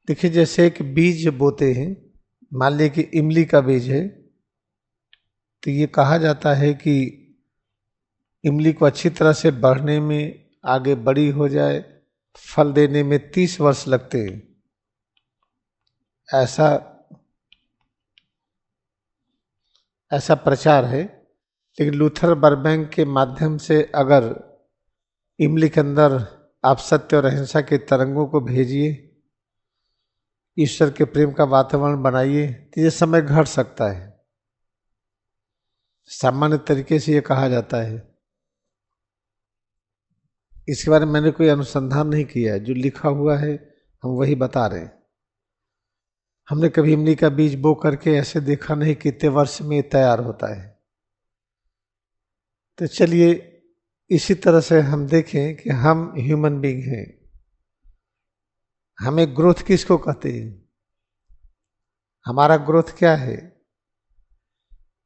देखिए, जैसे एक बीज बोते हैं, मान लीजिए कि इमली का बीज है, तो ये कहा जाता है कि इमली को अच्छी तरह से बढ़ने में, आगे बड़ी हो जाए, फल देने में 30 वर्ष लगते हैं। ऐसा ऐसा प्रचार है। लेकिन लूथर बरबैंक के माध्यम से अगर इमली के अंदर आप सत्य और अहिंसा के तरंगों को भेजिए, ईश्वर के प्रेम का वातावरण बनाइए, तो ये समय घट सकता है। सामान्य तरीके से ये कहा जाता है। इसके बारे में मैंने कोई अनुसंधान नहीं किया है, जो लिखा हुआ है हम वही बता रहे हैं। हमने कभी इमली का बीज बो करके ऐसे देखा नहीं कितने वर्ष में तैयार होता है। तो चलिए इसी तरह से हम देखें कि हम ह्यूमन बीइंग हैं। हमें ग्रोथ किसको कहते हैं? हमारा ग्रोथ क्या है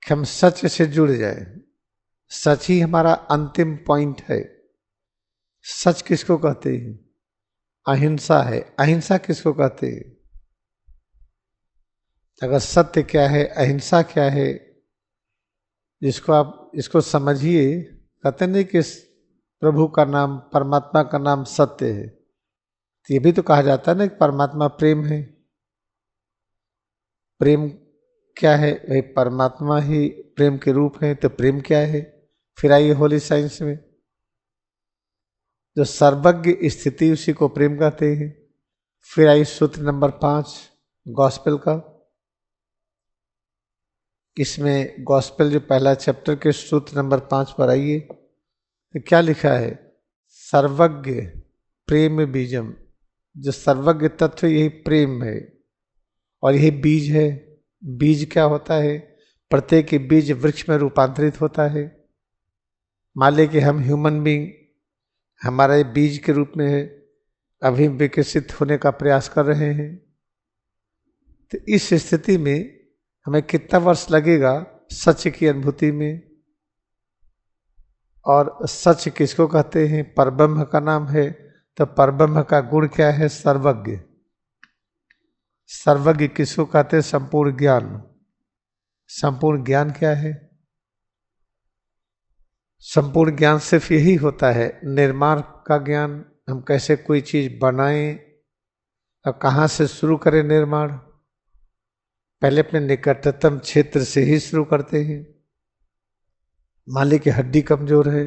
कि हम सच से जुड़ जाए। सच ही हमारा अंतिम पॉइंट है। सच किसको कहते हैं? अहिंसा है। अहिंसा किसको कहते हैं? अगर सत्य क्या है, अहिंसा क्या है, जिसको आप इसको समझिए। कहते नहीं कि प्रभु का नाम, परमात्मा का नाम सत्य है। तो ये भी तो कहा जाता है ना कि परमात्मा प्रेम है। प्रेम क्या है भाई? परमात्मा ही प्रेम के रूप है, तो प्रेम क्या है? फिर आइए होली साइंस में, जो सर्वज्ञ स्थिति उसी को प्रेम कहते हैं। फिर आई सूत्र नंबर 5 गॉस्पेल का। इसमें गॉस्पेल जो पहला चैप्टर के सूत्र नंबर 5 पर आइए, तो क्या लिखा है? सर्वज्ञ प्रेम बीजम। जो सर्वज्ञ तत्व यही प्रेम है और यही बीज है। बीज क्या होता है? प्रत्येक बीज वृक्ष में रूपांतरित होता है। मान लीजिए कि हम ह्यूमन बीइंग हमारे बीज के रूप में है, अभी विकसित होने का प्रयास कर रहे हैं। तो इस स्थिति में हमें कितना वर्ष लगेगा सच की अनुभूति में? और सच किसको कहते हैं? परब्रह्म का नाम है। तो परब्रह्म का गुण क्या है? सर्वज्ञ। सर्वज्ञ किसको कहते हैं? संपूर्ण ज्ञान। संपूर्ण ज्ञान क्या है? संपूर्ण ज्ञान सिर्फ यही होता है, निर्माण का ज्ञान। हम कैसे कोई चीज बनाएं और कहाँ से शुरू करें निर्माण। पहले अपने निकटतम क्षेत्र से ही शुरू करते हैं। मान ली कि हड्डी कमजोर है,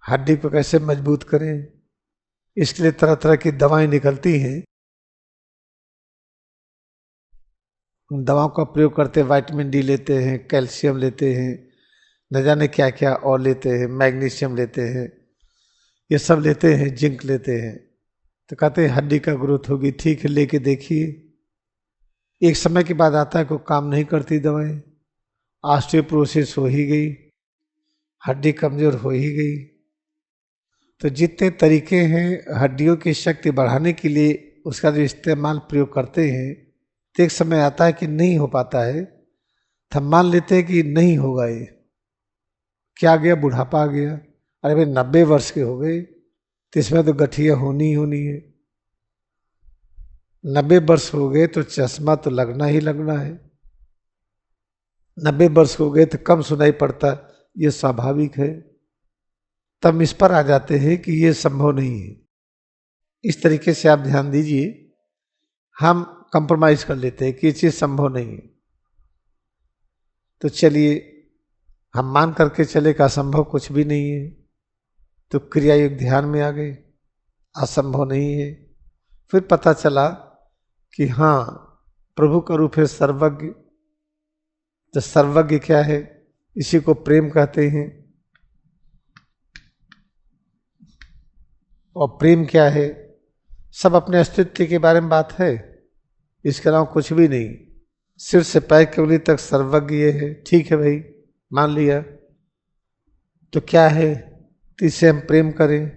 हड्डी को कैसे मजबूत करें, इसके लिए तरह तरह की दवाएं निकलती हैं। उन दवाओं का प्रयोग करते हैं, विटामिन डी लेते हैं, कैल्शियम लेते हैं, न जाने क्या क्या और लेते हैं, मैग्नीशियम लेते हैं, ये सब लेते हैं, जिंक लेते हैं। तो कहते हैं हड्डी का ग्रोथ होगी। ठीक है, लेके देखिए। एक समय के बाद आता है कोई काम नहीं करती दवाएं, ऑस्टियोपोरोसिस हो ही गई, हड्डी कमजोर हो ही गई। तो जितने तरीके हैं हड्डियों की शक्ति बढ़ाने के लिए उसका जो इस्तेमाल प्रयोग करते हैं, तो एक समय आता है कि नहीं हो पाता है। तो हम मान लेते हैं कि नहीं होगा। ये क्या आ गया? बुढ़ापा आ गया। अरे भाई 90 वर्ष के हो गए, तो इसमें तो गठिया होनी ही होनी है। 90 वर्ष हो गए तो चश्मा तो लगना ही लगना है। 90 वर्ष हो गए तो कम सुनाई पड़ता, ये स्वाभाविक है। तब इस पर आ जाते हैं कि ये संभव नहीं है। इस तरीके से आप ध्यान दीजिए, हम कंप्रोमाइज कर लेते हैं कि ये चीज संभव नहीं है। तो चलिए हम मान करके चले कि असंभव कुछ भी नहीं है। तो क्रिया योग ध्यान में आ गई, असंभव नहीं है। फिर पता चला कि हाँ, प्रभु का रूप है सर्वज्ञ। तो सर्वज्ञ क्या है? इसी को प्रेम कहते हैं। और प्रेम क्या है? सब अपने अस्तित्व के बारे में बात है, इसके अलावा कुछ भी नहीं। सिर से पैर की उंगली तक सर्वज्ञ ये है। ठीक है भाई, मान लिया। तो क्या है? तो इसे हम प्रेम करें।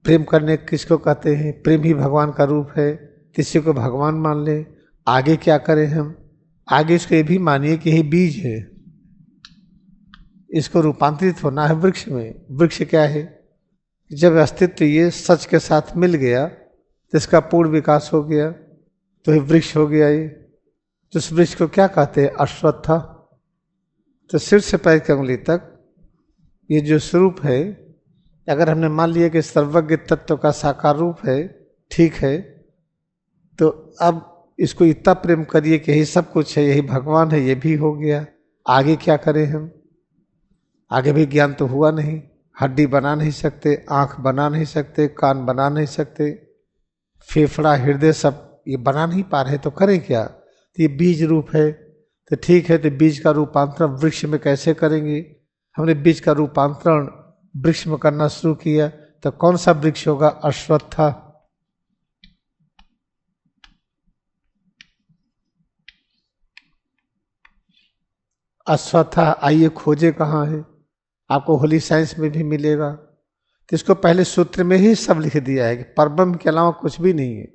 प्रेम करने किसको कहते हैं? प्रेम ही भगवान का रूप है। किसी को भगवान मान ले। आगे क्या करें हम? आगे इसको ये भी मानिए कि यही बीज है, इसको रूपांतरित होना है वृक्ष में। वृक्ष क्या है? जब अस्तित्व ये सच के साथ मिल गया, जिसका पूर्ण विकास हो गया तो ये वृक्ष हो गया। ये तो उस वृक्ष को क्या कहते हैं? अश्वत्था। तो सिर से पैर की अंगुली तक ये जो स्वरूप है, अगर हमने मान लिया कि सर्वज्ञ तत्व का साकार रूप है, ठीक है, तो अब इसको इतना प्रेम करिए कि यही सब कुछ है, यही भगवान है, ये भी हो गया। आगे क्या करें हम? आगे भी ज्ञान तो हुआ नहीं। हड्डी बना नहीं सकते, आंख बना नहीं सकते, कान बना नहीं सकते, फेफड़ा हृदय सब ये बना नहीं पा रहे, तो करें क्या? तो ये बीज रूप है, तो ठीक है, तो बीज का रूपांतरण वृक्ष में कैसे करेंगे? हमने बीज का रूपांतरण वृक्ष में करना शुरू किया, तो कौन सा वृक्ष होगा? अश्वत्था। अश्वत्था आइए खोजे कहाँ है, आपको होली साइंस में भी मिलेगा। तो इसको पहले सूत्र में ही सब लिख दिया है कि परब्रह्म के अलावा कुछ भी नहीं है।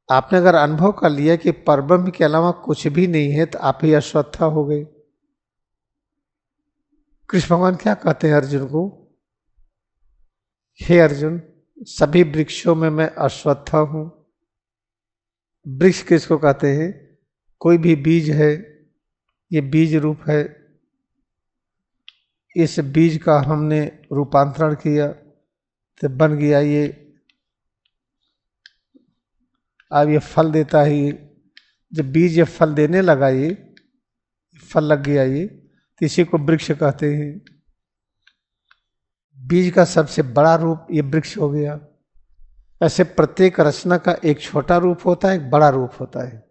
आपने अगर अनुभव कर लिया कि परब्रह्म के अलावा कुछ भी नहीं है, तो आप ही अश्वत्था हो गए। कृष्ण भगवान क्या कहते हैं अर्जुन को? हे अर्जुन, सभी वृक्षों में मैं अश्वत्था हूं। वृक्ष किसको कहते हैं? कोई भी बीज है, ये बीज रूप है। इस बीज का हमने रूपांतरण किया तो बन गया ये, अब ये फल देता है। ये जब बीज ये फल देने लगा, ये फल लग गया, ये तो इसी को वृक्ष कहते हैं। बीज का सबसे बड़ा रूप ये वृक्ष हो गया। ऐसे प्रत्येक रचना का एक छोटा रूप होता है, एक बड़ा रूप होता है।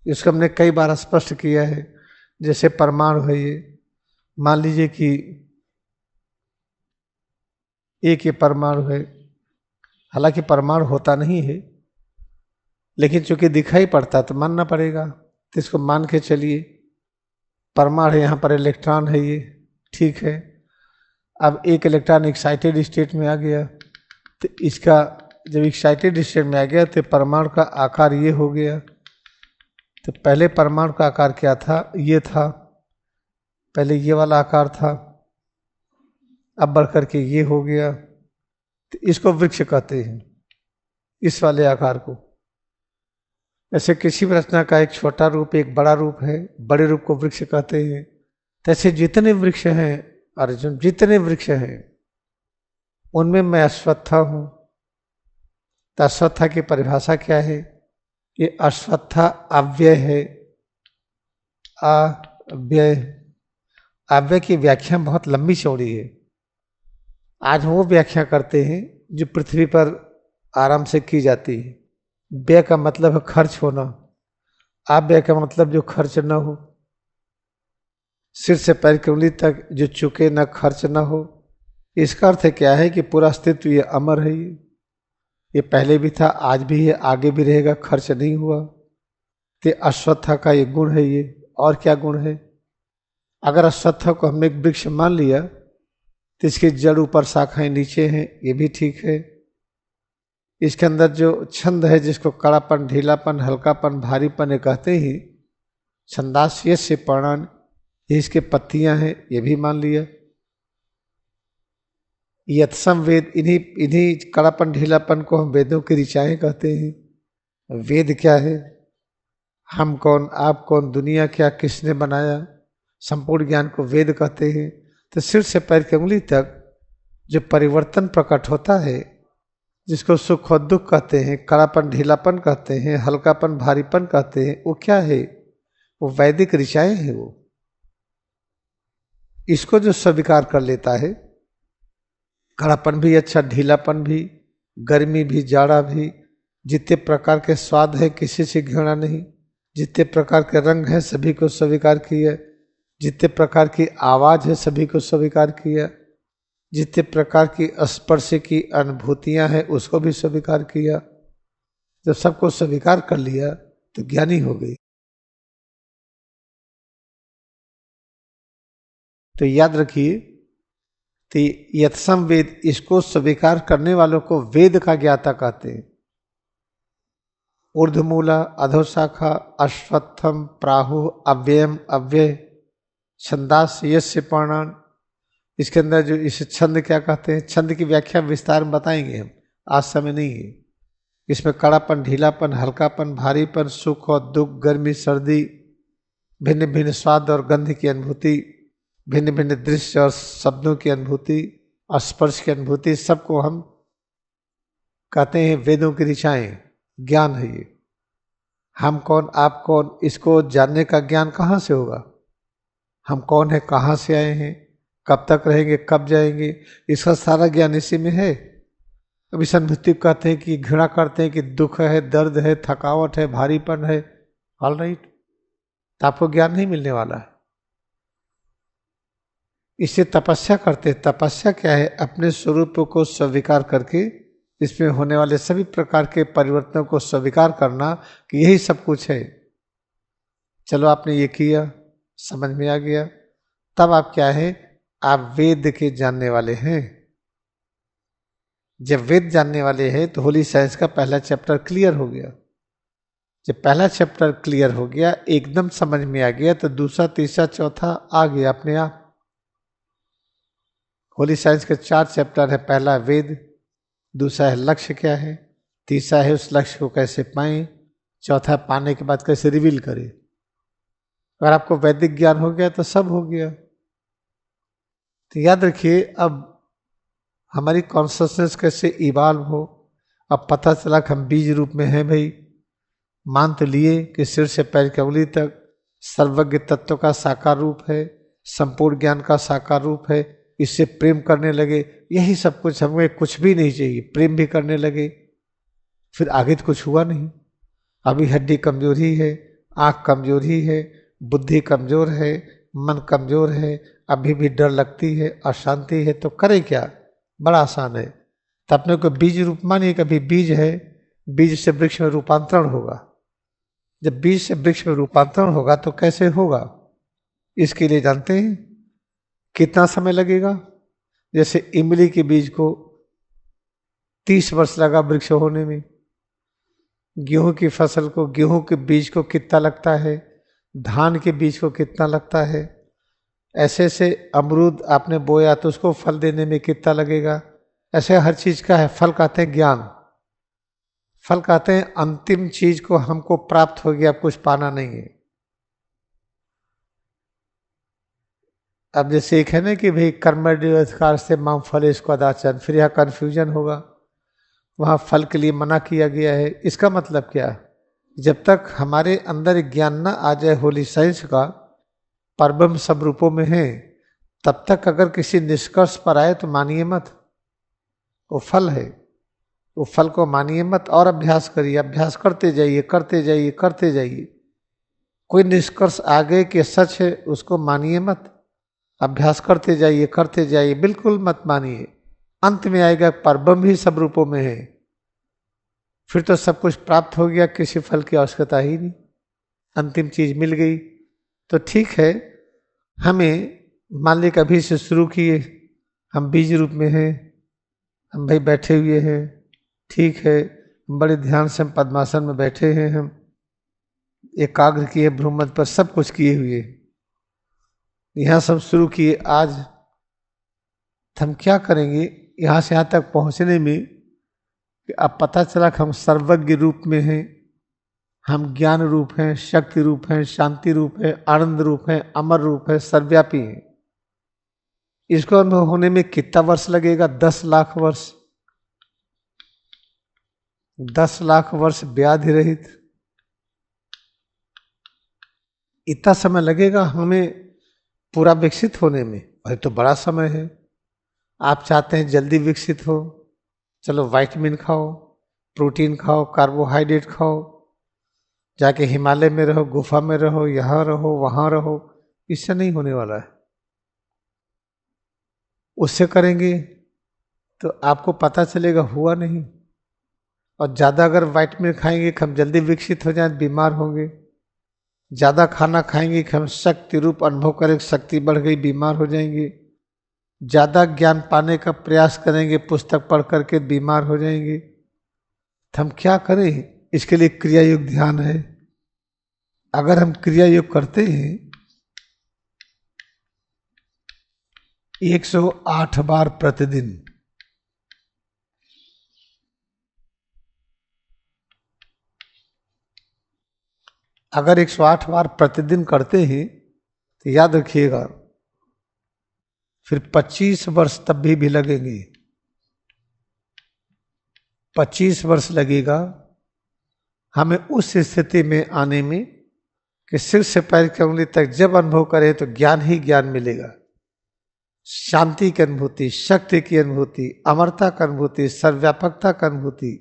इसको हमने कई बार स्पष्ट किया है। जैसे परमाणु है, ये मान लीजिए कि एक ये परमाणु है, हालांकि परमाणु होता नहीं है, लेकिन चूंकि दिखाई पड़ता है तो मानना पड़ेगा, तो इसको मान के चलिए। परमाणु है, यहाँ पर इलेक्ट्रॉन है, ये ठीक है। अब एक इलेक्ट्रॉन एक्साइटेड स्टेट में आ गया, तो इसका जब एक्साइटेड स्टेट में आ गया तो परमाणु का आकार ये हो गया। तो पहले परमाणु का आकार क्या था? ये था, पहले ये वाला आकार था, अब बढ़ करके ये हो गया। तो इसको वृक्ष कहते हैं, इस वाले आकार को। ऐसे किसी भी रचना का एक छोटा रूप, एक बड़ा रूप है, बड़े रूप को वृक्ष कहते हैं। तैसे जितने वृक्ष हैं अर्जुन, जितने वृक्ष हैं उनमें मैं अश्वत्था हूं। तो अश्वत्था की परिभाषा क्या है? ये अश्वत्था अव्यय है। अव्यय, अव्यय की व्याख्या बहुत लंबी चौड़ी है। आज वो व्याख्या करते हैं जो पृथ्वी पर आराम से की जाती है। व्यय का मतलब है खर्च होना, अव्यय का मतलब जो खर्च न हो। सिर से पैर की उंगली तक जो चुके न खर्च न हो। इसका अर्थ क्या है कि पूरा अस्तित्व ये अमर है, ये पहले भी था, आज भी है, आगे भी रहेगा, खर्च नहीं हुआ। तो अश्वत्था का ये गुण है। ये और क्या गुण है? अगर अश्वत्था को हमने एक वृक्ष मान लिया तो इसकी जड़ ऊपर, शाखाएं नीचे हैं, ये भी ठीक है। इसके अंदर जो छंद है, जिसको कड़ापन, ढीलापन, हल्कापन, भारीपन ये कहते ही, छंदास यस्य पर्णान, ये इसके पत्तियां हैं, ये भी मान लिया। यत्सम वेद, इन्हीं कड़ापन ढीलापन को हम वेदों की ऋचाएं कहते हैं। वेद क्या है? हम कौन, आप कौन, दुनिया क्या, किसने बनाया, संपूर्ण ज्ञान को वेद कहते हैं। तो सिर से पैर की उंगली तक जो परिवर्तन प्रकट होता है, जिसको सुख और दुख कहते हैं, कड़ापन ढीलापन कहते हैं, हल्कापन भारीपन कहते हैं, वो क्या है? वो वैदिक ऋचाएं हैं। वो इसको जो स्वीकार कर लेता है, कड़ापन भी अच्छा, ढीलापन भी, गर्मी भी, जाड़ा भी, जितने प्रकार के स्वाद है किसी से घृणा नहीं, जितने प्रकार के रंग है सभी को स्वीकार किया, जितने प्रकार की आवाज है सभी को स्वीकार किया, जितने प्रकार की स्पर्श की अनुभूतियां हैं उसको भी स्वीकार किया। जब सबको स्वीकार कर लिया तो ज्ञानी हो गई। तो याद रखिए, तो यत्सम वेद, इसको स्वीकार करने वालों को वेद का ज्ञाता कहते हैं। ऊर्ध्वमूला, अधोशाखा, अश्वत्थम, प्राहु, अव्ययम, अव्यय, छंदास यस्य पर्णान। इसके अंदर जो इस छंद क्या कहते हैं, छंद की व्याख्या विस्तार में बताएंगे हम। आज समय नहीं है। इसमें कड़ापन, ढीलापन, हल्कापन, भारीपन, सुख और दुख, गर्मी, सर्दी, भिन्न भिन्न स्वाद और गंध की अनुभूति, भिन्न भिन्न दृश्य और शब्दों की अनुभूति और स्पर्श की अनुभूति, सबको हम कहते हैं वेदों की ऋचाएं। ज्ञान है ये। हम कौन, आप कौन, इसको जानने का ज्ञान कहाँ से होगा? हम कौन है, कहाँ से आए हैं, कब तक रहेंगे, कब जाएंगे, इसका सारा ज्ञान इसी में है। अब इस अनुभूति को कहते हैं कि घृणा करते हैं कि दुख है, दर्द है, थकावट है, भारीपन है। ऑल राइट, तो आपको ज्ञान नहीं मिलने वाला है। इससे तपस्या करते हैं। तपस्या क्या है? अपने स्वरूप को स्वीकार करके इसमें होने वाले सभी प्रकार के परिवर्तनों को स्वीकार करना कि यही सब कुछ है। चलो आपने ये किया, समझ में आ गया, तब आप क्या है? आप वेद के जानने वाले हैं। जब वेद जानने वाले हैं तो होली साइंस का पहला चैप्टर क्लियर हो गया। जब पहला चैप्टर क्लियर हो गया, एकदम समझ में आ गया, तो दूसरा, तीसरा, चौथा आ गया अपने आप। होली साइंस के 4 चैप्टर है। पहला वेद, दूसरा है लक्ष्य क्या है, तीसरा है उस लक्ष्य को कैसे पाएं, चौथा पाने के बाद कैसे रिवील करें। अगर आपको वैदिक ज्ञान हो गया तो सब हो गया। तो याद रखिए, अब हमारी कॉन्शसनेस कैसे इवॉल्व हो। अब पता चला कि हम बीज रूप में हैं भाई। मान तो लिए कि सिर से पैर की उंगली तक सर्वज्ञ तत्व का साकार रूप है, संपूर्ण ज्ञान का साकार रूप है। इससे प्रेम करने लगे, यही सब कुछ। हमें कुछ भी नहीं चाहिए, प्रेम भी करने लगे। फिर आगे तो कुछ हुआ नहीं। अभी हड्डी कमजोर ही है, आंख कमजोर ही है, बुद्धि कमजोर है, मन कमजोर है, अभी भी डर लगती है, अशांति है, तो करें क्या? बड़ा आसान है। तो अपने को बीज रूप मानिए। कभी बीज है, बीज से वृक्ष में रूपांतरण होगा। जब बीज से वृक्ष में रूपांतरण होगा तो कैसे होगा? इसके लिए जानते हैं कितना समय लगेगा? जैसे इमली के बीज को 30 वर्ष लगा वृक्ष होने में। गेहूं की फसल को, गेहूं के बीज को कितना लगता है, धान के बीज को कितना लगता है। ऐसे से अमरूद आपने बोया तो उसको फल देने में कितना लगेगा। ऐसे हर चीज का है। फल कहते हैं ज्ञान। फल कहते हैं अंतिम चीज को हमको प्राप्त हो गया, अब कुछ पाना नहीं है। अब जैसे एक है ना कि भाई कर्मण्येवाधिकार से मां फलेषु कदाचन, फिर यह कंफ्यूजन होगा। वहां फल के लिए मना किया गया है। इसका मतलब क्या? जब तक हमारे अंदर ज्ञान ना आ जाए होली साइंस का, परब्रह्म सब रूपों में है, तब तक अगर किसी निष्कर्ष पर आए तो मानिए मत। वो फल है, वो फल को मानिए मत और अभ्यास करिए। अभ्यास करते जाइए, करते जाइए, करते जाइए। कोई निष्कर्ष आ गए कि सच है, उसको मानिए मत। अभ्यास करते जाइए, करते जाइए, बिल्कुल मत मानिए। अंत में आएगा परब्रह्म ही सब रूपों में है। फिर तो सब कुछ प्राप्त हो गया, किसी फल की आवश्यकता ही नहीं, अंतिम चीज मिल गई। तो ठीक है, हमें मान ली कभी से शुरू किए, हम बीज रूप में हैं, हम भाई बैठे हुए हैं, ठीक है, बड़े ध्यान से हम पद्मासन में बैठे हैं, हम एकाग्र किए, भ्रूमध्य पर सब कुछ किए हुए, यहाँ सब शुरू किए। आज हम क्या करेंगे? यहाँ से यहाँ तक पहुँचने में कि अब पता चला कि हम सर्वज्ञ रूप में हैं, हम ज्ञान रूप हैं, शक्ति रूप हैं, शांति रूप है, आनंद रूप है, अमर रूप है, सर्वव्यापी है। इसको अनुभव होने में कितना वर्ष लगेगा? 10 लाख वर्ष। 10 लाख वर्ष व्याधि रहित, इतना समय लगेगा हमें पूरा विकसित होने में। और तो बड़ा समय है। आप चाहते हैं जल्दी विकसित हो, चलो विटामिन खाओ, प्रोटीन खाओ, कार्बोहाइड्रेट खाओ, जाके हिमालय में रहो, गुफा में रहो, यहाँ रहो, वहां रहो। इससे नहीं होने वाला है। उससे करेंगे तो आपको पता चलेगा हुआ नहीं। और ज़्यादा अगर विटामिन खाएंगे कि हम जल्दी विकसित हो जाएं, बीमार होंगे। ज़्यादा खाना खाएंगे कि हम शक्ति रूप अनुभव करें, शक्ति बढ़ गई, बीमार हो जाएंगे। ज़्यादा ज्ञान पाने का प्रयास करेंगे, पुस्तक पढ़ करके बीमार हो जाएंगे। तो हम क्या करें? इसके लिए क्रिया योग ध्यान है। अगर हम क्रिया योग करते हैं 108 बार प्रतिदिन, अगर 108 बार प्रतिदिन करते हैं तो याद रखिएगा फिर 25 वर्ष तब भी लगेंगे। 25 वर्ष लगेगा हमें उस स्थिति में आने में कि सिर से पैर की उंगली तक जब अनुभव करें तो ज्ञान ही ज्ञान मिलेगा। शांति की अनुभूति, शक्ति की अनुभूति, अमरता की अनुभूति, सर्वव्यापकता की अनुभूति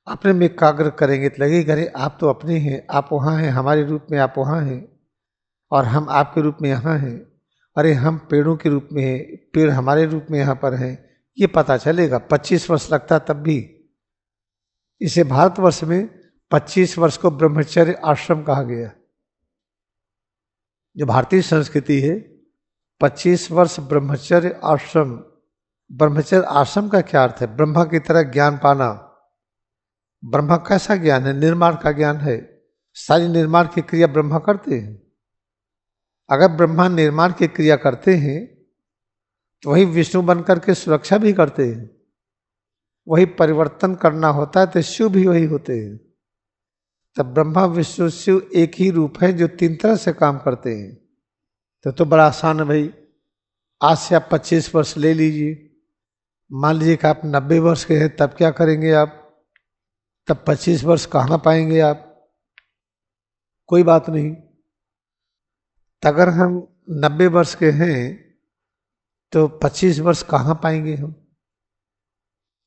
अपने में एकाग्र करेंगे तो लगेगा अरे आप तो अपने हैं, आप वहाँ हैं, हमारे रूप में आप वहाँ हैं और हम आपके रूप में यहाँ हैं। अरे हम पेड़ों के रूप में हैं, पेड़ हमारे रूप में यहाँ पर हैं, ये पता चलेगा। 25 वर्ष लगता तब भी। इसे भारतवर्ष में 25 वर्ष को ब्रह्मचर्य आश्रम कहा गया। जो भारतीय संस्कृति है 25 वर्ष ब्रह्मचर्य आश्रम। ब्रह्मचर्य आश्रम का क्या अर्थ है? ब्रह्मा की तरह ज्ञान पाना। ब्रह्मा कैसा ज्ञान है? निर्माण का ज्ञान है। सारी निर्माण की क्रिया ब्रह्मा करते हैं। अगर ब्रह्मा निर्माण की क्रिया करते हैं तो वही विष्णु बनकर के सुरक्षा भी करते हैं। वही परिवर्तन करना होता है तो शिव भी वही होते हैं। तब ब्रह्मा विष्णु शिव एक ही रूप है जो 3 तरह से काम करते हैं। तो बड़ा आसान है भाई। आज से आप 25 वर्ष ले लीजिए। मान लीजिए कि आप 90 वर्ष के हैं, तब क्या करेंगे आप? तब 25 वर्ष कहाँ पाएंगे आप? कोई बात नहीं। अगर हम 90 वर्ष के हैं तो 25 वर्ष कहाँ पाएंगे हम?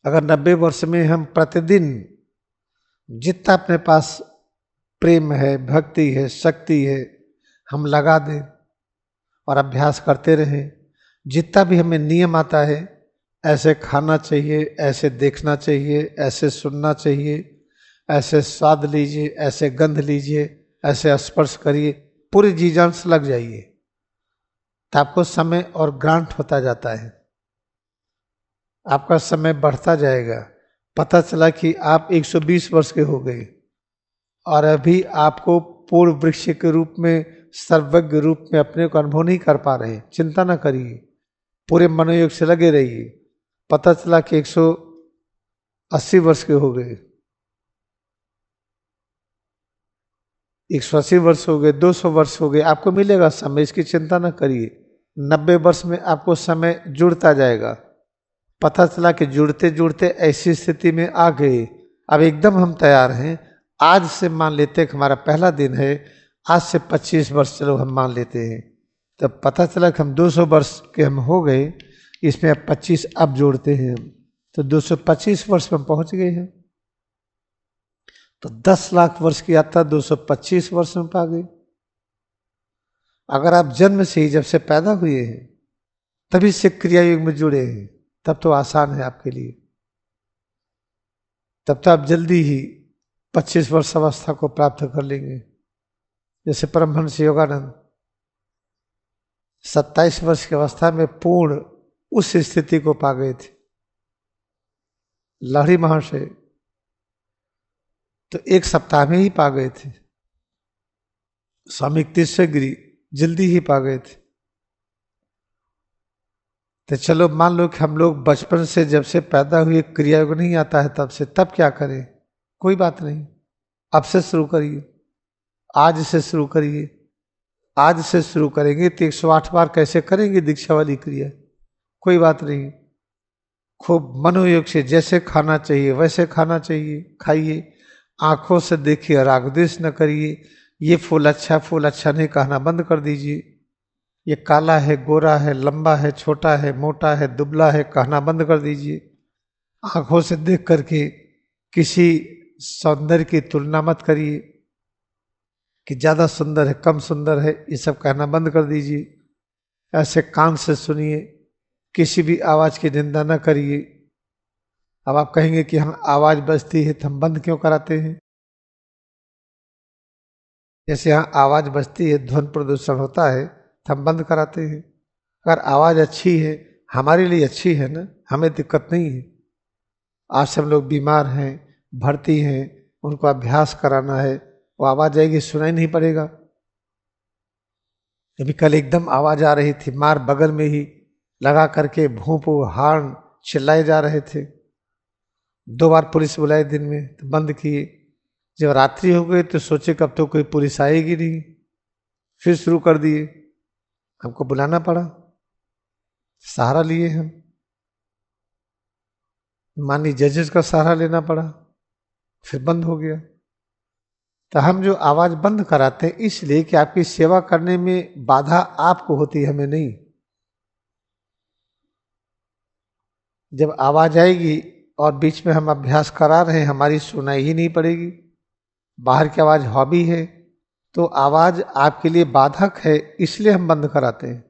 अगर 90 वर्ष में हम प्रतिदिन जितना अपने पास प्रेम है, भक्ति है, शक्ति है, हम लगा दें और अभ्यास करते रहें। जितना भी हमें नियम आता है, ऐसे खाना चाहिए, ऐसे देखना चाहिए, ऐसे सुनना चाहिए, ऐसे स्वाद लीजिए, ऐसे गंध लीजिए, ऐसे स्पर्श करिए, पूरी जी जान से लग जाइए तो आपको समय और ग्रांट होता जाता है। आपका समय बढ़ता जाएगा। पता चला कि आप 120 वर्ष के हो गए और अभी आपको पूर्ण वृक्ष के रूप में, सर्वज्ञ रूप में अपने को अनुभव नहीं कर पा रहे। चिंता ना करिए, पूरे मनोयोग से लगे रहिए। पता चला कि 180 वर्ष के हो गए, 180 वर्ष हो गए, 200 वर्ष हो गए, आपको मिलेगा समय, इसकी चिंता ना करिए। 90 वर्ष में आपको समय जुड़ता जाएगा। पता चला कि जुड़ते जुड़ते ऐसी स्थिति में आ गए, अब एकदम हम तैयार हैं। आज से मान लेते हैं कि हमारा पहला दिन है, आज से 25 वर्ष चलो हम मान लेते हैं। तब पता चला कि हम 200 वर्ष के हम हो गए, इसमें अब 25 अब जोड़ते हैं तो 225 वर्ष में हम पहुंच गए हैं। तो 10 लाख वर्ष की यात्रा 225 वर्ष में पा गए। अगर आप जन्म से ही, जब से पैदा हुए हैं, तभी से क्रिया युग में जुड़े हैं, तब तो आसान है आपके लिए। तब तो आप जल्दी ही 25 वर्ष अवस्था को प्राप्त कर लेंगे। जैसे परमहंस योगानंद 27 वर्ष की अवस्था में पूर्ण उस स्थिति को पा गए थे। लहरी महाशय तो 1 सप्ताह में ही पा गए थे। स्वामी तीसरे गिरी जल्दी ही पा गए थे। तो चलो मान लो कि हम लोग बचपन से, जब से पैदा हुए, क्रिया योग नहीं आता है तब से, तब क्या करें? कोई बात नहीं, अब से शुरू करिए, आज से शुरू करिए। आज से शुरू करेंगे तो 108 बार कैसे करेंगे दीक्षा वाली क्रिया? कोई बात नहीं। खूब मनोयोग से जैसे खाना चाहिए वैसे खाना चाहिए, खाइए। आंखों से देखिए, राग द्वेष न करिए। ये फूल अच्छा नहीं कहना बंद कर दीजिए। ये काला है, गोरा है, लंबा है, छोटा है, मोटा है, दुबला है, कहना बंद कर दीजिए। आंखों से देख करके किसी सौंदर्य की तुलना मत करिए कि ज्यादा सुंदर है, कम सुंदर है, ये सब कहना बंद कर दीजिए। ऐसे कान से सुनिए, किसी भी आवाज की निंदा न करिए। अब आप कहेंगे कि हाँ आवाज बजती है तो हम बंद क्यों कराते हैं? जैसे यहाँ आवाज बजती है, ध्वनि प्रदूषण होता है तो हम बंद कराते हैं। अगर आवाज अच्छी है, हमारे लिए अच्छी है ना, हमें दिक्कत नहीं है। आज सब लोग बीमार हैं, भर्ती हैं, उनको अभ्यास कराना है, वो आवाज आएगी, सुनाई नहीं पड़ेगा। अभी कल एकदम आवाज आ रही थी, मार बगल में ही लगा करके भूपू हार्न चिल्लाए जा रहे थे। 2 बार पुलिस बुलाई दिन में तो बंद किए। जब रात्रि हो गई तो सोचे कब तो कोई पुलिस आएगी नहीं, फिर शुरू कर दिए। हमको बुलाना पड़ा, सहारा लिए हम, माननीय जजेस का सहारा लेना पड़ा, फिर बंद हो गया। तो हम जो आवाज बंद कराते हैं इसलिए कि आपकी सेवा करने में बाधा आपको होती है, हमें नहीं। जब आवाज आएगी और बीच में हम अभ्यास करा रहे हैं, हमारी सुनाई ही नहीं पड़ेगी, बाहर की आवाज हॉबी है, तो आवाज आपके लिए बाधक है, इसलिए हम बंद कराते हैं।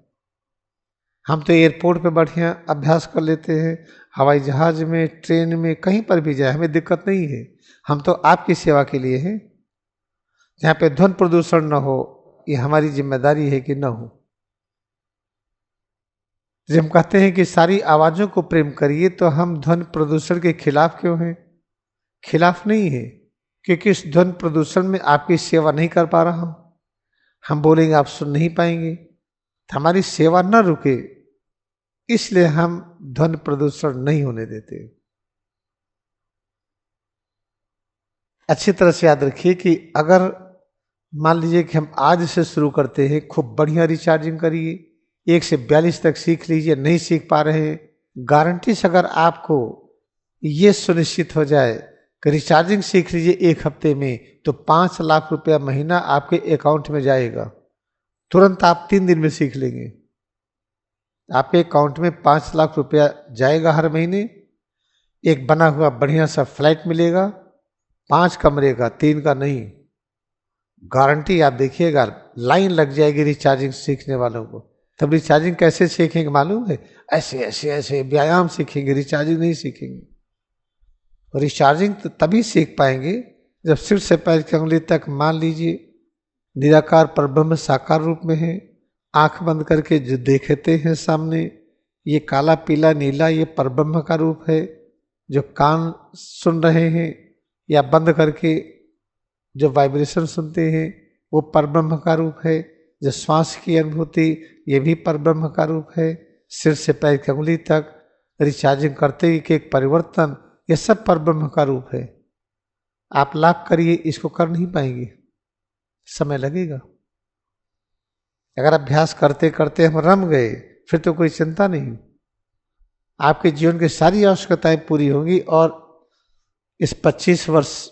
हम तो एयरपोर्ट पे बढ़िया अभ्यास कर लेते हैं, हवाई जहाज में, ट्रेन में, कहीं पर भी जाए हमें दिक्कत नहीं है। हम तो आपकी सेवा के लिए हैं। जहाँ पे ध्वनि प्रदूषण न हो, ये हमारी जिम्मेदारी है कि न हो। जब हम कहते हैं कि सारी आवाजों को प्रेम करिए, तो हम ध्वनि प्रदूषण के खिलाफ क्यों हैं? खिलाफ नहीं है, क्योंकि इस ध्वनि प्रदूषण में आपकी सेवा नहीं कर पा रहा हूं। हम बोलेंगे आप सुन नहीं पाएंगे, तो हमारी सेवा न रुके, इसलिए हम ध्वनि प्रदूषण नहीं होने देते। अच्छी तरह से याद रखिए कि अगर मान लीजिए कि हम आज से शुरू करते हैं, खूब बढ़िया रिचार्जिंग करिए, 1 से 42 तक सीख लीजिए। नहीं सीख पा रहे हैं, गारंटी से अगर आपको ये सुनिश्चित हो जाए कि रिचार्जिंग सीख लीजिए 1 हफ्ते में, तो 5 लाख रुपया महीना आपके अकाउंट में जाएगा। तुरंत आप 3 दिन में सीख लेंगे, आपके अकाउंट में 5 लाख रुपया जाएगा हर महीने। एक बना हुआ बढ़िया सा फ्लैट मिलेगा, 5 कमरे का, 3 का नहीं। गारंटी आप देखिएगा, लाइन लग जाएगी रिचार्जिंग सीखने वालों को। तब रिचार्जिंग कैसे सीखेंगे मालूम है? ऐसे ऐसे ऐसे व्यायाम सीखेंगे, रिचार्जिंग नहीं सीखेंगे। रिचार्जिंग तो तभी सीख पाएंगे जब सिर से पैर की उंगली तक मान लीजिए निराकार परब्रह्म साकार रूप में है। आंख बंद करके जो देखते हैं सामने, ये काला पीला नीला, ये परब्रह्म का रूप है। जो कान सुन रहे हैं या बंद करके जो वाइब्रेशन सुनते हैं, वो परब्रह्म का रूप है। जो श्वास की अनुभूति, ये भी परब्रह्म का रूप है। सिर से पैर की उंगली तक रिचार्जिंग करते ही एक परिवर्तन, ये सब परब्रह्म का रूप है। आप लाभ करिए, इसको कर नहीं पाएंगे, समय लगेगा। अगर अभ्यास करते करते हम रम गए, फिर तो कोई चिंता नहीं, आपके जीवन की सारी आवश्यकताएं पूरी होंगी। और इस 25 वर्ष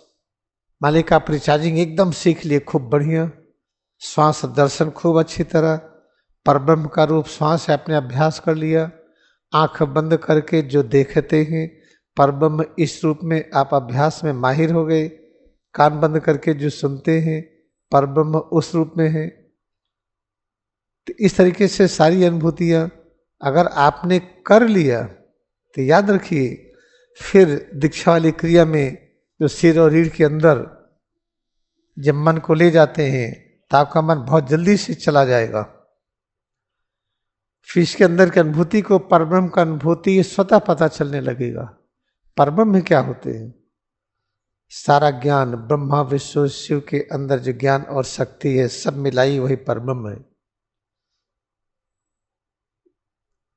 मालिक आप रिचार्जिंग एकदम सीख लिए, खूब बढ़िया। श्वास दर्शन खूब अच्छी तरह, परब्रह्म का रूप श्वास है, आपने अभ्यास कर लिया। आंख बंद करके जो देखते हैं परब्रह्म, इस रूप में आप अभ्यास में माहिर हो गए। कान बंद करके जो सुनते हैं परब्रह्म उस रूप में है। तो इस तरीके से सारी अनुभूतियां अगर आपने कर लिया, तो याद रखिए फिर दीक्षा वाली क्रिया में जो सिर और रीढ़ के अंदर जब मन को ले जाते हैं, तो आपका मन बहुत जल्दी से चला जाएगा। फिर इसके अंदर की अनुभूति को, परब्रह्म का अनुभूति, स्वतः पता चलने लगेगा। परब्रह्म क्या होते हैं? सारा ज्ञान, ब्रह्मा विष्णु शिव के अंदर जो ज्ञान और शक्ति है, सब मिलाई वही परब्रह्म है।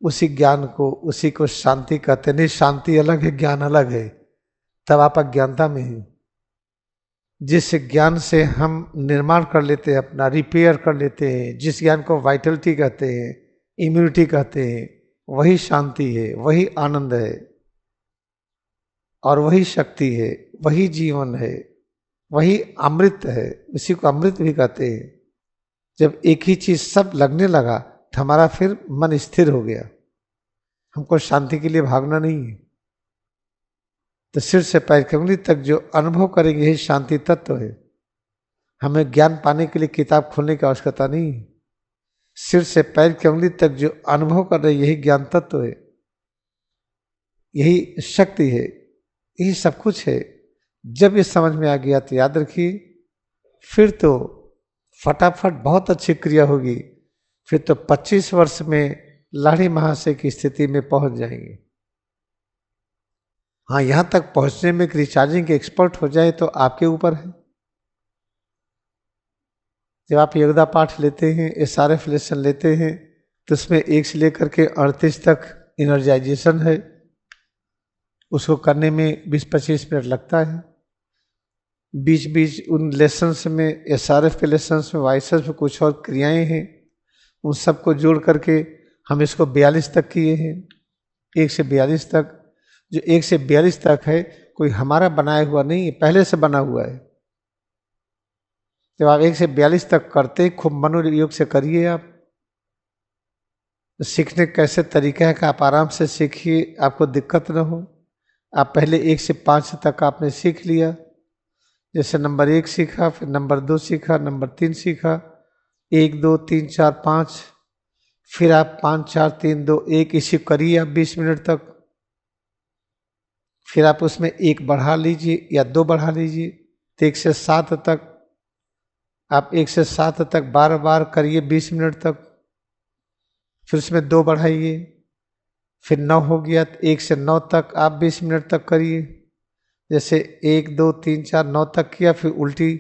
उसी ज्ञान को, उसी को शांति कहते नहीं। शांति अलग है, ज्ञान अलग है। तब आप अज्ञानता में हैं। जिस ज्ञान से हम निर्माण कर लेते हैं, अपना रिपेयर कर लेते हैं, जिस ज्ञान को वाइटलिटी कहते हैं, इम्यूनिटी कहते हैं, वही शांति है, वही आनंद है, और वही शक्ति है, वही जीवन है, वही अमृत है। उसी को अमृत भी कहते हैं। जब एक ही चीज सब लगने लगा, तो हमारा फिर मन स्थिर हो गया। हमको शांति के लिए भागना नहीं है। तो सिर से पैर की उंगली तक जो अनुभव करेंगे, यही शांति तत्व है। हमें ज्ञान पाने के लिए किताब खोलने की आवश्यकता नहीं है। सिर से पैर की उंगली तक जो अनुभव कर रहे, यही ज्ञान तत्व है, यही शक्ति है, यही सब कुछ है। जब ये समझ में आ गया, तो याद रखिए फिर तो फटाफट बहुत अच्छी क्रिया होगी। फिर तो 25 वर्ष में लाड़ी महाशय की स्थिति में पहुंच जाएंगे। हाँ, यहां तक पहुंचने में रिचार्जिंग के एक्सपर्ट हो जाए तो आपके ऊपर है। जब आप योगदा पाठ लेते हैं, SRF लेसन लेते हैं, तो उसमें 1 से लेकर के 38 तक एनर्जाइजेशन है। उसको करने में 20-25 मिनट लगता है। बीच बीच उन लेसन्स में, एसआरएफ के लेसन्स में, वाइसेस में कुछ और क्रियाएं हैं, उन सबको जोड़ करके हम इसको 42 तक किए हैं। 1 से 42 तक, जो 1 से 42 तक है कोई हमारा बनाया हुआ नहीं है, पहले से बना हुआ है। जब आप 1 से 42 तक करते हैं, खूब मनोयोग से करिए। आप सीखने कैसे तरीका है कि आप आराम से सीखिए, आपको दिक्कत ना हो। आप पहले 1 से 5 तक आपने सीख लिया, जैसे नंबर 1 सीखा, फिर नंबर 2 सीखा, नंबर 3 सीखा, 1 2 3 4 5, फिर आप 5 4 3 2 1 इसी करिए आप 20 मिनट तक। फिर आप उसमें 1 बढ़ा लीजिए या 2 बढ़ा लीजिए, तो 1 से 7 तक। आप 1 से 7 तक बार बार करिए 20 मिनट तक। फिर उसमें 2 बढ़ाइए, फिर 9 हो गया तो 1 से 9 तक आप 20 मिनट तक करिए। जैसे 1 2 3 4 9 तक किया, फिर उल्टी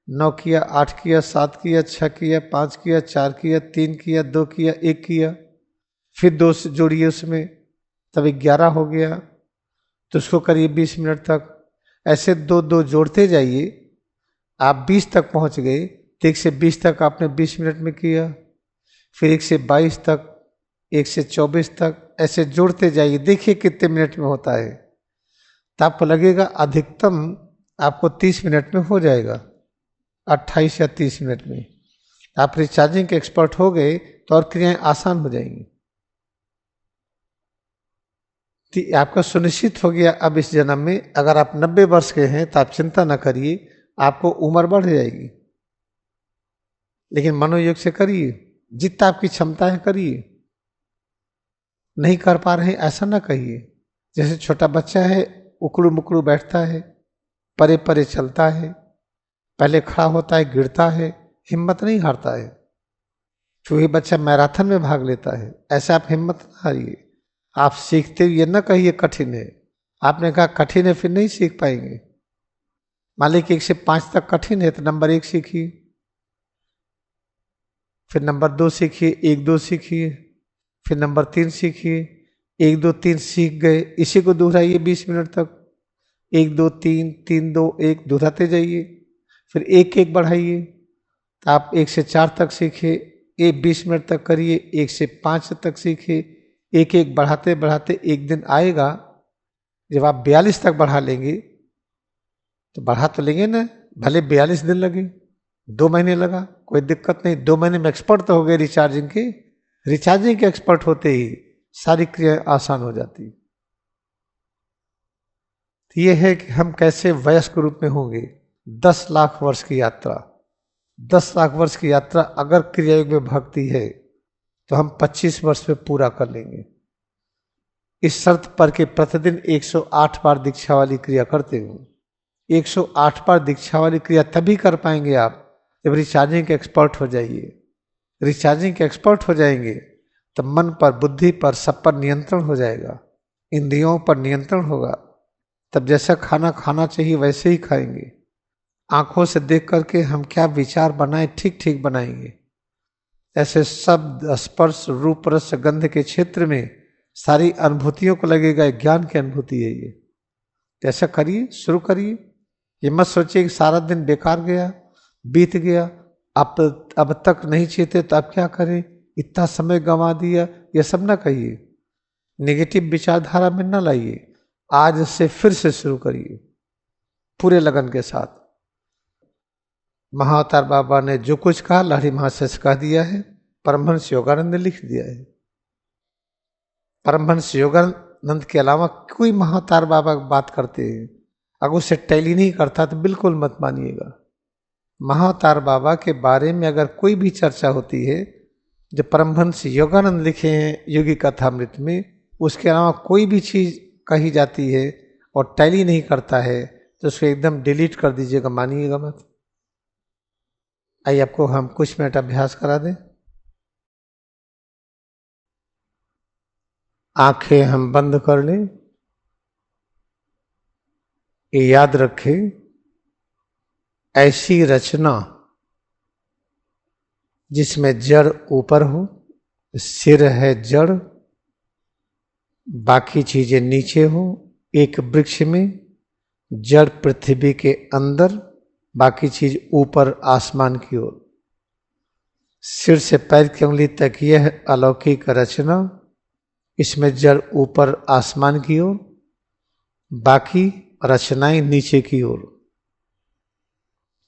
9 किया, 8 किया, 7 किया, 6 किया, 5 किया, 4 किया, 3 किया, 2 किया, 1 किया, फिर 2 से जोड़िए उसमें, तब 11 हो गया। तो उसको करिए 20 मिनट तक। ऐसे 2 2 जोड़ते जाइए, आप 20 तक पहुंच गए तो 1 से 20 तक आपने 20 मिनट में किया, फिर 1 से 22 तक, 1 से 24 तक, ऐसे जोड़ते जाइए, देखिए कितने मिनट में होता है। तो आपको लगेगा अधिकतम आपको 30 मिनट में हो जाएगा, 28 या 30 मिनट में। आप रिचार्जिंग के एक्सपर्ट हो गए तो और क्रियाएं आसान हो जाएंगी। आपका सुनिश्चित हो गया अब इस जन्म में। अगर आप 90 वर्ष के हैं तो आप चिंता ना करिए, आपको उम्र बढ़ जाएगी, लेकिन मनोयोग से करिए, जितना आपकी क्षमता है करिए। नहीं कर पा रहे ऐसा ना कहिए। जैसे छोटा बच्चा है, उकड़ू मुकड़ू बैठता है, परे परे चलता है, पहले खड़ा होता है, गिरता है, हिम्मत नहीं हारता है। क्योंकि बच्चा मैराथन में भाग लेता है, ऐसे आप हिम्मत ना हारिए। आप सीखते हुए ना कहिए कठिन है। आपने कहा कठिन है, फिर नहीं सीख पाएंगे। मान लीजिए 1 से 5 तक कठिन है तो नंबर 1 सीखिए, फिर नंबर 2 सीखिए, 1 2 सीखिए, फिर नंबर 3 सीखिए, 1 2 3 सीख गए, इसी को दोहराइए 20 मिनट तक। 1 2 3 3 2 1 दोहराते जाइए, फिर 1 1 बढ़ाइए। तो आप 1 से 4 तक सीखिए, 20 मिनट तक करिए। 1 से 5 तक सीखिए, 1 1 बढ़ाते बढ़ाते एक दिन आएगा जब आप 42 तक बढ़ा लेंगे। तो बढ़ा तो लेंगे ना, भले 42 दिन लगे, 2 महीने लगा, कोई दिक्कत नहीं। 2 महीने में एक्सपर्ट तो हो गए रिचार्जिंग के। रिचार्जिंग के एक्सपर्ट होते ही सारी क्रियाएं आसान हो जाती। तो ये है कि हम कैसे वयस्क रूप में होंगे। 10 लाख वर्ष की यात्रा, 10 लाख वर्ष की यात्रा अगर क्रियायोग में भक्ति है तो हम 25 वर्ष में पूरा कर लेंगे, इस शर्त पर कि प्रतिदिन 108 बार दीक्षा वाली क्रिया करते हो। 108 बार दीक्षा वाली क्रिया तभी कर पाएंगे आप जब रिचार्जिंग के एक्सपर्ट हो जाइए। रिचार्जिंग के एक्सपर्ट हो जाएंगे तब मन पर, बुद्धि पर, सब पर नियंत्रण हो जाएगा, इंद्रियों पर नियंत्रण होगा। तब जैसा खाना खाना चाहिए वैसे ही खाएंगे। आंखों से देख करके हम क्या विचार बनाएं, ठीक ठीक बनाएंगे। ऐसे शब्द, स्पर्श, रूप, रस, गंध के क्षेत्र में सारी अनुभूतियों को लगेगा ज्ञान की अनुभूति है ये। ऐसा करिए, शुरू करिए। ये मत सोचिए कि सारा दिन बेकार गया, बीत गया, अब तक नहीं चीते तो अब क्या करें, इतना समय गंवा दिया, ये सब ना कहिए। नेगेटिव विचारधारा में ना लाइए। आज से फिर से शुरू करिए पूरे लगन के साथ। महाअवतार बाबा ने जो कुछ कहा लहरी महाशय से कह दिया है, परमहंस योगानंद ने लिख दिया है। परमहंस योगानंद के अलावा कोई महाअवतार बाबा बात करते हैं, अगर उसे टैली नहीं करता तो बिल्कुल मत मानिएगा। महाअवतार बाबा के बारे में अगर कोई भी चर्चा होती है जो परमहंस योगानंद लिखे हैं योगी कथामृत में, उसके अलावा कोई भी चीज कही जाती है और टैली नहीं करता है तो उसको एकदम डिलीट कर दीजिएगा, मानिएगा मत। आइए आपको हम कुछ मिनट अभ्यास करा दें। आंखें हम बंद कर लें। ये याद रखें, ऐसी रचना जिसमें जड़ ऊपर हो, सिर है जड़, बाकी चीजें नीचे हो। एक वृक्ष में जड़ पृथ्वी के अंदर बाकी चीज ऊपर आसमान की ओर। सिर से पैर की उंगली तक यह अलौकिक रचना, इसमें जड़ ऊपर आसमान की ओर, बाकी रचनाएं नीचे की ओर।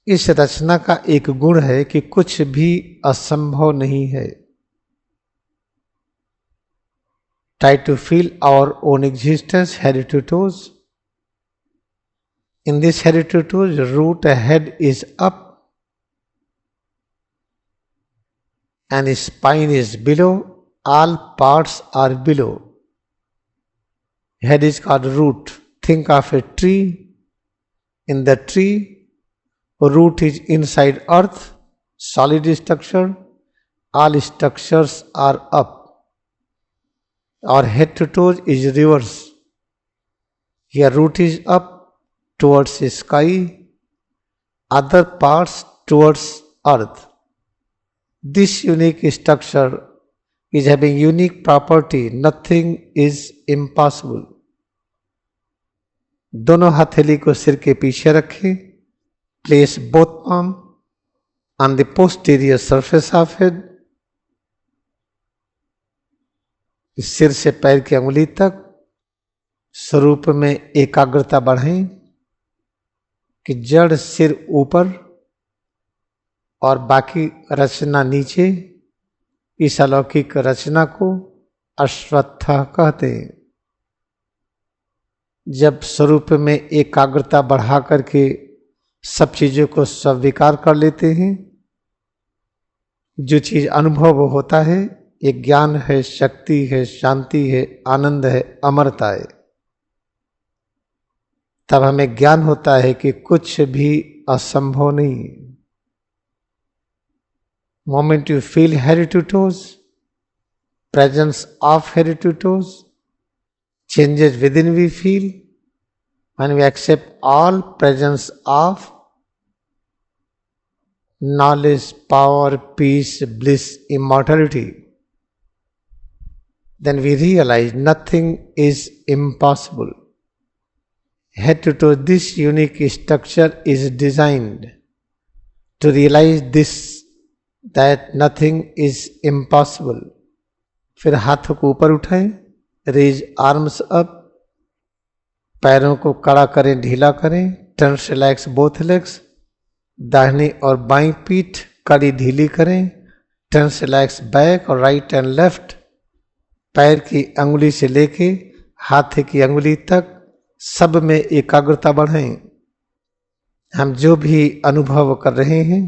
इस रचना का एक गुण है कि कुछ भी असंभव नहीं है। Try to feel our own existence head to toes. In this head to toes, root head is up and spine is below. All parts are below. Head is called root. Think of a tree. In the tree, root is inside earth, solid structure. All structures are up. Our head to toes is reverse. Here root is up towards the sky, other parts towards earth. This unique structure is having unique property. Nothing is impossible. दोनों हथेली को सिर के पीछे रखें. Place both palm on the posterior surface of head. सिर से पैर की अंगुली तक स्वरूप में एकाग्रता बढ़ाएं कि जड़ सिर ऊपर और बाकी रचना नीचे। इस अलौकिक रचना को अश्वत्थ कहते हैं। जब स्वरूप में एकाग्रता बढ़ा करके सब चीजों को स्वीकार कर लेते हैं, जो चीज अनुभव होता है, ये ज्ञान है, शक्ति है, शांति है, आनंद है, अमरता है, तब हमें ज्ञान होता है कि कुछ भी असंभव नहीं। Moment you feel head to toes, presence of head to toes, changes within we feel when we accept all presence of knowledge, power, peace, bliss, immortality. Then we realize nothing is impossible. Head to toe, this unique structure is designed to realize this, that nothing is impossible. फिर हाथों को ऊपर उठाएं, raise arms up, पैरों को कड़ा करें, ढीला करें, टर्न रिलैक्स बोथ लेग्स, दाहिनी और बाईं पीठ कड़ी ढीली करें, टर्न रिलैक्स बैक और राइट एंड लेफ्ट, पैर की अंगुली से लेके हाथ की अंगुली तक सब में एकाग्रता बढ़ाएं। हम जो भी अनुभव कर रहे हैं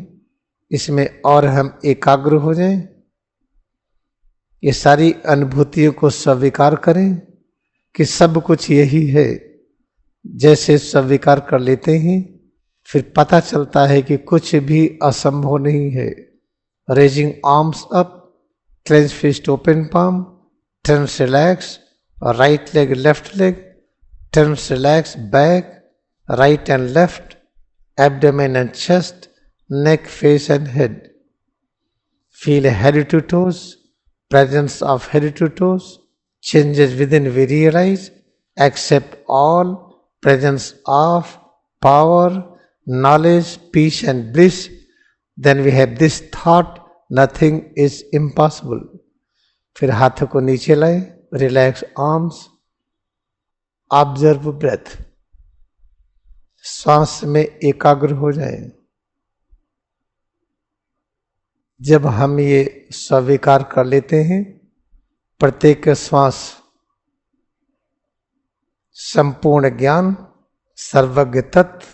इसमें और हम एकाग्र हो जाएं। ये सारी अनुभूतियों को स्वीकार करें कि सब कुछ यही है। जैसे स्वीकार कर लेते हैं फिर पता चलता है कि कुछ भी असंभव नहीं है। Raising arms up, clench fist, open palm, turn relax, right leg left leg, turn relax back, right and left, abdomen and chest, neck, face and head. Feel head to toes, presence of head to toes, changes within we realize, accept all, presence of power, knowledge, peace and bliss. Then we have this thought, nothing is impossible. फिर हाथों को नीचे लाएं, relax arms, observe breath, श्वास में एकाग्र हो जाएं। जब हम ये स्वीकार कर लेते हैं प्रत्येक श्वास संपूर्ण ज्ञान, सर्वज्ञ तत्व,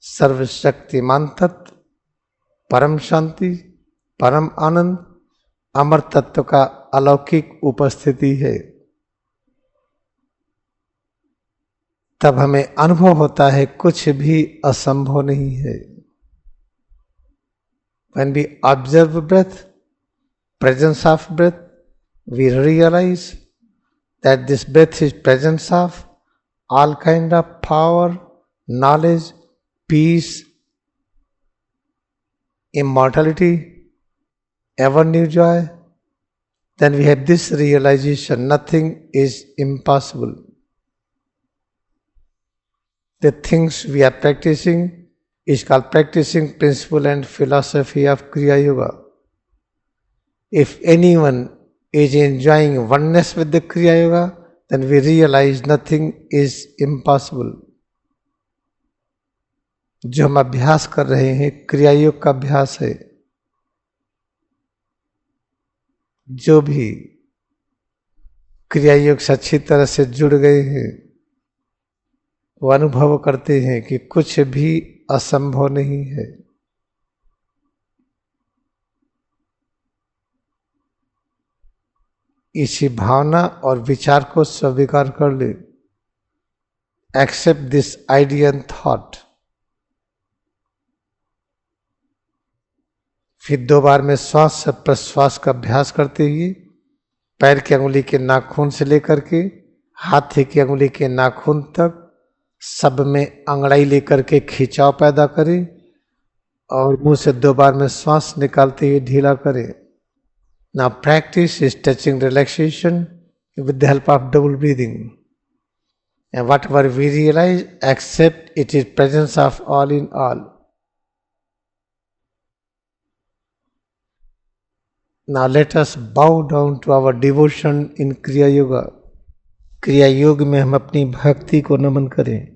सर्वशक्तिमान तत्व, परम शांति, परम आनंद, अमर तत्व का अलौकिक उपस्थिति है, तब हमें अनुभव होता है कुछ भी असंभव नहीं है। When we observe breath, presence of breath, we realize that this breath is presence of all kind of power, knowledge, peace, immortality, ever new joy. Then we have this realization, nothing is impossible. The things we are practicing is called practicing principle and philosophy of Kriya Yoga. If anyone is enjoying oneness with the Kriya Yoga, then we realize nothing is impossible. जो हम अभ्यास कर रहे हैं क्रिया योग का अभ्यास है, जो भी क्रिया योग से अच्छी तरह से जुड़ गए हैं वो अनुभव करते हैं कि कुछ भी असंभव नहीं है। इसी भावना और विचार को स्वीकार कर ले। Accept this idea and thought. फिर 2 बार में श्वास से प्रश्वास का अभ्यास करते हुए पैर की अंगुली के नाखून से लेकर के हाथ की अंगुली के नाखून तक सब में अंगड़ाई लेकर के खिंचाव पैदा करें और मुंह से 2 बार में श्वास निकालते हुए ढीला करें। Now practice is touching relaxation with the help of double breathing. And whatever we realize, accept it is presence of all in all. Now let us bow down to our devotion in Kriya Yoga. क्रिया योग में हम अपनी भक्ति को नमन करें।